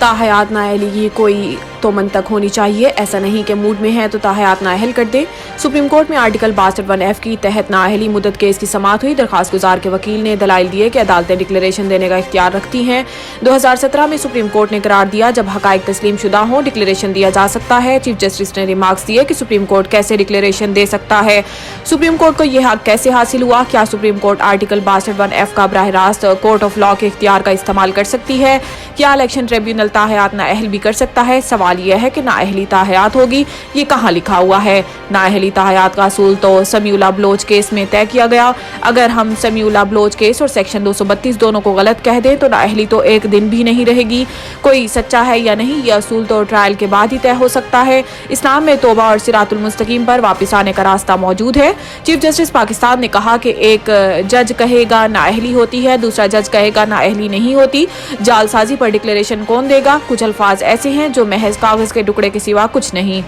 ताहयात नाअहली की कोई तो मंतक होनी चाहिए, ऐसा नहीं कि मूड में है तो ताहयात नाअहल कर दे। सुप्रीम कोर्ट में आर्टिकल 62(1)(f) की तहत नाअहली मुद्दत केस की समाअत हुई। दरखास्त गुजार के वकील ने दलाइल दिए कि अदालतें डिक्लेरेशन देने का इख्तियार रखती हैं। 2017 में सुप्रीम कोर्ट ने करार दिया जब हकाइक तस्लीम शुदा हों डिक्लेरेशन दिया जा सकता है। चीफ जस्टिस ने रिमार्क्स दिए कि सुप्रीम कोर्ट कैसे डिक्लेरेशन दे सकता है, सुप्रीम कोर्ट को यह हक कैसे हासिल हुआ, क्या सुप्रीम कोर्ट आर्टिकल 62(1)(f) का बराह रास्त कोर्ट ऑफ लॉ के इख्तियार का इस्तेमाल कर सकती है, क्या इलेक्शन ट्रिब्यूनल ताहयात नाअहल भी कर सकता है। सवाल यह है कि नाअहली ताहयात होगी, ये कहाँ लिखा हुआ है। नाअहली ताहयात का असूल तो समीउल्लाह बलोच केस में तय किया गया। अगर हम समीउल्लाह बलोच केस और सेक्शन 232 दोनों को गलत कह दें तो नाअहली तो एक दिन भी नहीं रहेगी। कोई सच्चा है या नहीं ये असूल तो ट्रायल के बाद ही तय हो सकता है। इस्लाम में तौबा और सिरातुल मुस्तकीम पर वापस आने का रास्ता मौजूद है। चीफ जस्टिस पाकिस्तान ने कहा कि एक जज कहेगा नाअहली होती है, दूसरा जज कहेगा नाअहली नहीं होती। जालसाजी पर डिक्लेरेशन कौन देगा। कुछ अल्फाज ऐसे हैं जो महज कागज के टुकड़े के सिवा कुछ नहीं।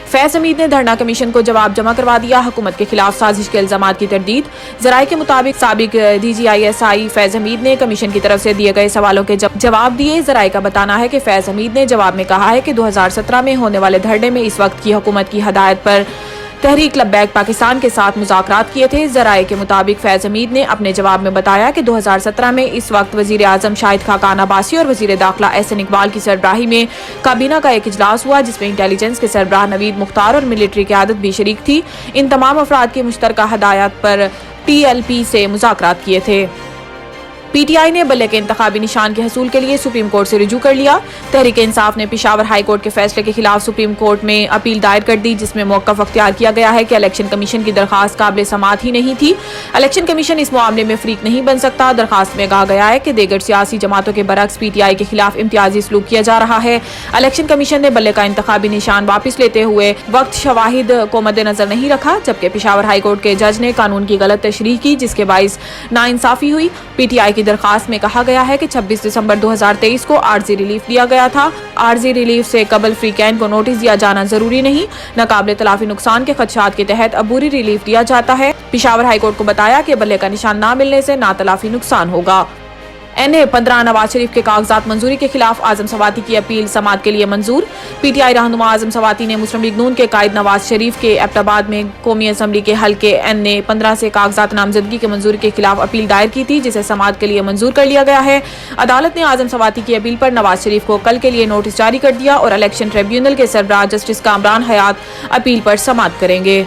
फैज हमीद ने धरना कमीशन को जवाब जमा करवा दिया। हुकूमत के खिलाफ साजिश के इल्जामात की तरदीद। जराये के मुताबिक साबिक DGISI फैज हमीद ने कमीशन की तरफ से दिए गए सवालों के जवाब दिए। जराये का बताना है कि फैज हमीद ने जवाब में कहा है कि 2017 में होने वाले धरने में इस वक्त की हुकूमत की हदायत पर तहरीक लब्बैक पाकिस्तान के साथ मुज़ाकरात किए थे। ज़राए के मुताबिक फैज हमीद ने अपने जवाब में बताया कि 2017 में इस वक्त वज़ीर आज़म शाहिद खाकान अब्बासी और वज़ीर दाखिला एहसन इकबाल की सरबराही में काबीना का एक इजलास हुआ जिसमें इंटेलिजेंस के सरबराह नवीद मुख्तार और मिलिट्री क़यादत भी शरीक थी। इन तमाम अफराद की मुश्तरका हदायत पर TLP से मुज़ाकरात किए थे। PTI ने बल्ले के इंतखाबी निशान के हसूल के लिए सुप्रीम कोर्ट से रुजू कर लिया। तहरीक इंसाफ ने पेशावर हाई कोर्ट के फैसले के खिलाफ सुप्रीम कोर्ट में अपील दायर कर दी जिसमें मौक़िफ़ अख्तियार किया गया है कि इलेक्शन कमीशन की दरखास्त काबिल समाअत ही नहीं थी। इलेक्शन कमीशन इस मामले में फरीक नहीं बन सकता। दरखास्त में कहा गया है कि दीगर सियासी जमातों के बरक्स PTI के खिलाफ इम्तियाजी सलूक किया जा रहा है। इलेक्शन कमीशन ने बल्ले का इंतखाबी निशान वापस लेते हुए वक्त शवाहिद को मद्देनजर नहीं रखा, जबकि पेशावर हाई कोर्ट के जज ने कानून की गलत तशरीह की जिसके बाइस नाइंसाफी हुई। PTI की दरखास्त में कहा गया है कि 26 दिसंबर 2023 को आर्जी रिलीफ दिया गया था। आर्जी रिलीफ से कबल फ्री कैन को नोटिस दिया जाना जरूरी नहीं। नाकाबिल तलाफी नुकसान के खदशात के तहत अबूरी रिलीफ दिया जाता है। पेशावर हाई कोर्ट को बताया कि बल्ले का निशान ना मिलने से ना तलाफी नुकसान होगा। NA 15 नवाज शरीफ के कागजात मंजूरी के खिलाफ आजम सवाती की अपील समाअत के लिए मंजूर। PTI रहनुमा आजम सवाती ने मुस्लिम लीग नून के कायद नवाज शरीफ के एबटाबाद में कौमी असम्बली के हल्के NA 15 से कागजात नामजदगी के मंजूरी के खिलाफ अपील दायर की थी जिसे समाअत के लिए मंजूर कर लिया गया है। अदालत ने आजम सवाती की अपील पर नवाज शरीफ को कल के लिए नोटिस जारी कर दिया और इलेक्शन ट्रिब्यूनल के सरबराह जस्टिस कामरान हयात अपील पर समाअत करेंगे।